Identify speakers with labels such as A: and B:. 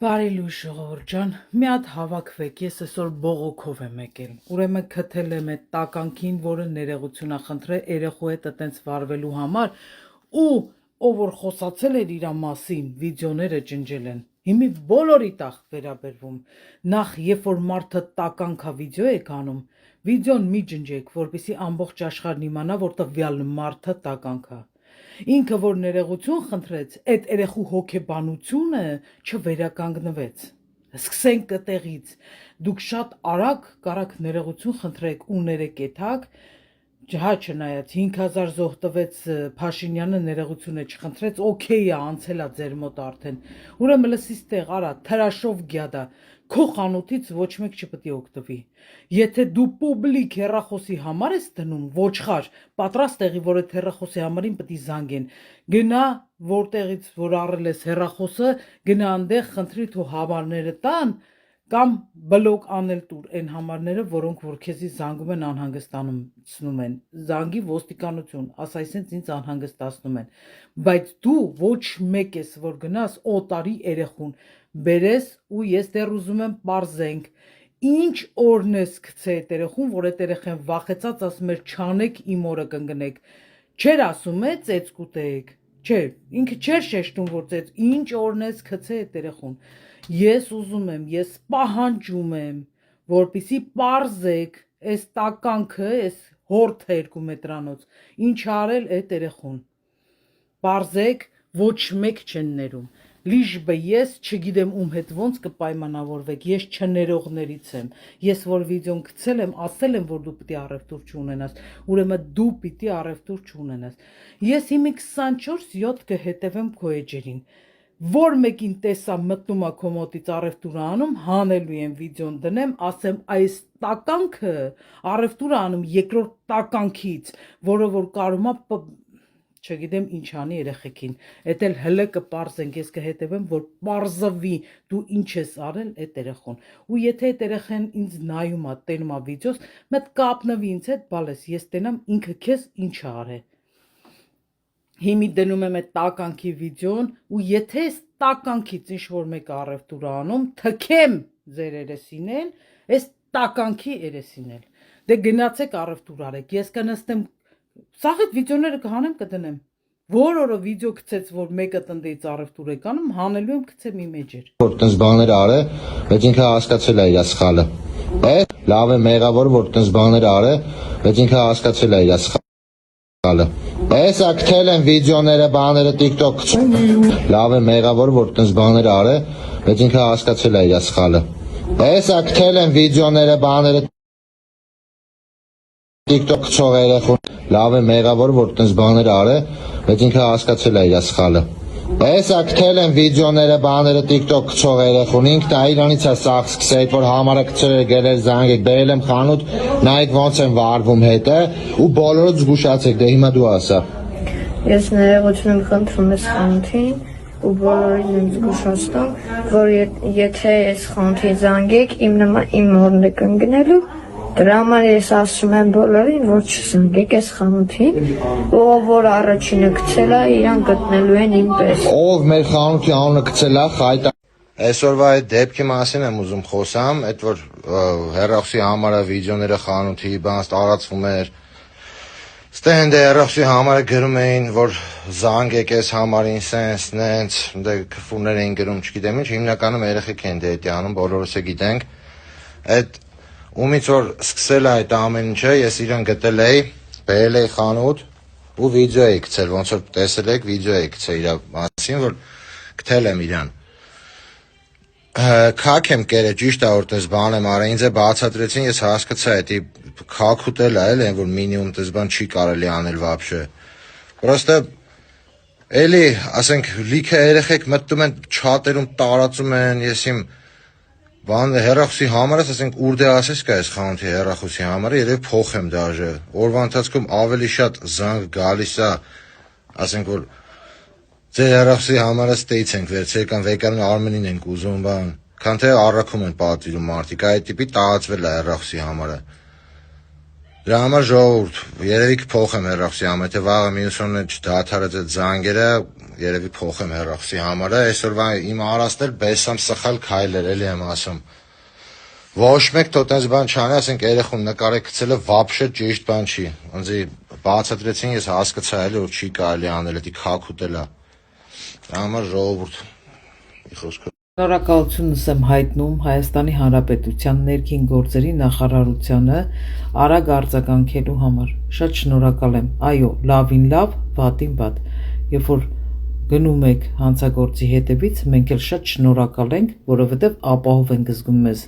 A: Բարի լույս ժողովուրդ ջան, մի հատ հավաքվեք, ես այսօր բողոքով եմ եկել։ Ուրեմն քթել եմ այդ տականքին, որը ներողություն ա խնդրել երեխու հետ այտենց վարվելու համար, ու ով որ խոսացել էր իր մասին, վիդեոները ջնջել են։ Հիմի բոլորի տախ վերաբերվում։ Նախ, երբ որ մարդը տականքա վիդեո եք անում, վիդեոն մի ջնջեք, որպեսզի ամբողջ աշխարհն իմանա, որ տվյալ մարդը տականքա։ Ինքը որ ներողություն խնդրեց, այդ երեխու հոգեբանությունը չվերականգնվեց։ Սկսենք այդտեղից։ Դուք շատ արագ կարաք ներողություն խնդրեք ու ներեկեթակ, հա չնայած 5000 զոհ տվեց Փաշինյանը ներողություն է չխնդրեց, օքեյ է, անցել է ձեր մոտ արդեն։ Ուրեմն լսից տեղ արա, թրաշով գյադա, քո խանութից ոչ մեկ չպետք է օգտվի։ Եթե դու պուբլիկ հեռախոսի համար ես դնում, ոչխար, պատրաստ եղի, որ այդ հեռախոսի համարին պետք է զանգեն։ Գնա որտեղից որ առել ես հեռախոսը, գնա այնտեղ խնդրի թող համարները տան, կամ բլոկ անել տուր այն համարները, որոնք որ քեզի զանգում են անհանգստանում են, զանգի ոստիկանություն, ասա այսինքն ինձ անհանգստացնում են, բայց դու ոչ մեկ ես որ գնաս օտարի երեխուն բերես ու ես դեռ ուզում եմ պարզենք, ինչ օրն ես գցե այդ երեխուն, որ այդ երեխան վախեցած ասում էր չանեք իմ օրը կընկնեք, չէր ասում է ծեծ կուտեք, չէ, ինքը չէր շեշտում որ ծեծ, ինչ օրն ես գցե այդ երեխուն, ես ուզում եմ, ես պահանջում եմ, որպեսզի պարզեք այս տականքը, այս հորթը 2 մետրանոց, ինչ արել այդ երեխուն, պարզեք, ոչ մեկ չեն ներում, լիժբը ես չգիտեմ ում հետ ոնց կպայմանավորվեք, ես չներողներից եմ, ես որ վիդեոն գցել եմ, ասել եմ, որ դու պիտի առևտուր չունենաս, ուրեմն դու պիտի առևտուր չունենաս, ես հիմի 24/7 կհետևեմ քո էջերին, որ մեկին տեսա մտնում է քո մոտից առևտուր անում, հանելու եմ վիդեոն դնեմ, ասեմ այս տականքը առևտուր անում երկրորդ տականքից, որը որ կարում է չգիտեմ ինչ անի երեխեքին, էդ էլ հլը կպարզենք, ես կհետևեմ, որ պարզվի դու ինչ ես արել այդ երեխուն, ու եթե այդ երեխան ինձ նայում է, տենում է վիդեոս, մեկ կապնվի ինձ հետ, բալես, ես տենամ ինքը քեզ ինչ արե, հիմի դնում եմ այդ տականքի վիդեոն, ու եթե այս տականքից ինչ որ մեկ առևտուր անում, թքեմ ձեր երեսին էլ, այս տականքի երեսին էլ, դե գնացեք առևտուր արեք, ես կնստեմ Սաղ այդ վիդեոները կհանեմ կդնեմ, որ օրը վիդեո գցեց, որ մեկը տնտից առևտուր եք անում, հանելու եմ գցեմ իմ էջեր։
B: Որ տենց բաներ արե, բայց ինքը հասկացել է իր սխալը։ Լավ է մեղավոր, որ տենց բաներ արե, բայց ինքը հասկացել է իր սխալը։ Էսա գտել են վիդեոները, բաները TikTok լավ է մեղավոր, որ տենց բաներ արե, բայց ինքը հասկացել է իր սխալը։ Էսա գտել են վիդեոները, բաները TikTok քչող երեխուն լավ է մեղավոր, որ տենց բաներ արե, բայց ինքը հասկացել է իր սխալը։ Էսա գտել են վիդեոները, բաները TikTok քչող երեխուն, ինքն է իրանից է սաղ սկսել, որ համարը գցել է գերել զանգեք, բերել եմ խանութ, նայեք ոնց են վարվում հետը, ու բոլորը զգուշացեք, դե հիմա դու ասա։
C: Ես ներողություն եմ խնդրում ես խանութին, ու բոլորին եմ զգուշացնում, որ եթե ես խանութին զանգեք, իմ օրն եք ընկնելու, դրա համար ես ասում եմ բոլորին, որ չզանգեք այս խանութին, ով որ առաջինը գցել է, իրան գտնելու են ինպես։
B: Ով մեր խանութի անունը գցել է, խայտա։ Այսօրվա այդ դեպքի մասին եմ ուզում խոսամ, այդ որ հեռախոսի համարը վիդեոները խանութի բանս տարածվում էր։ Ստենդը հեռախոսի համարը գրում էին, որ զանգեք այս համարին սենց, նենց, դե քֆուրներ էին գրում, չգիտեմ ինչ, հիմնականում երեխեք են դե անում, բոլորս է գիտենք։ Այդ ումից որ սկսել է այդ ամեն ինչը, ես իրան գտել էի, բերել էի խանութ ու վիդեո էի գցել, ոնց որ տեսել եք, վիդեո էի գցել իր մասին, որ գտել եմ իրան։ Քաք եմ կերել, ճիշտ է որ տես բան եմ արել, ինձ է բացատրեցին, ես հասկացա, էդի քաքուտել է, էլ են, որ մինիմում տես բան չի կարելի անել վաբշե։ Պրոստը էլի, ասենք, լիքը երեխեք մտնում են չաթերում տարածում են, ես իմ բան հեռախոսի համարը, ասենք ուր դե ասես կա այս խանութի հեռախոսի համարը, երևի փոխեմ դաժե։ Օրվա ընթացքում ավելի շատ զանգ գալիս է, ասենք որ ձեր հեռախոսի համարը ստեյց ենք վերցրել կամ վեկան Արմենին ենք ուզում բան, քան թե առաքում են պատվիրում մարդիկ, այդ տիպի տարածվել է հեռախոսի համարը։ Դրա համար ժողովուրդ, երևի կփոխեմ հեռախոսի համարը, թե վաղը մյուս օրն չդադարեց այդ զանգերը, երևի փոխեմ հեռախոսի համարը, այսօրվա իմ արածն էլ բեսամ սխալ քայլեր էլի եմ ասում։ Ոչ մեկ թող տես բան չանի, ասենք երեխուն նկարի գցելը вообще ճիշտ բան չի։ Ոնց բացատրեցին, ես հասկացա էլի որ չի կարելի անել, դա քաքուտել է։ Դրա համար ժողովուրդ մի խոսքով
A: Շնորհակալությունս եմ հայտնում Հայաստանի Հանրապետության ներքին գործերի նախարարությանը արագ արձագանքելու համար։ Շատ շնորհակալ եմ։ Այո, լավին լավ, վատին վատ։ Երբ որ գնում եք հանցագործի հետևից, մենք էլ շատ շնորհակալ ենք, որովհետև ապահով ենք զգում մեզ։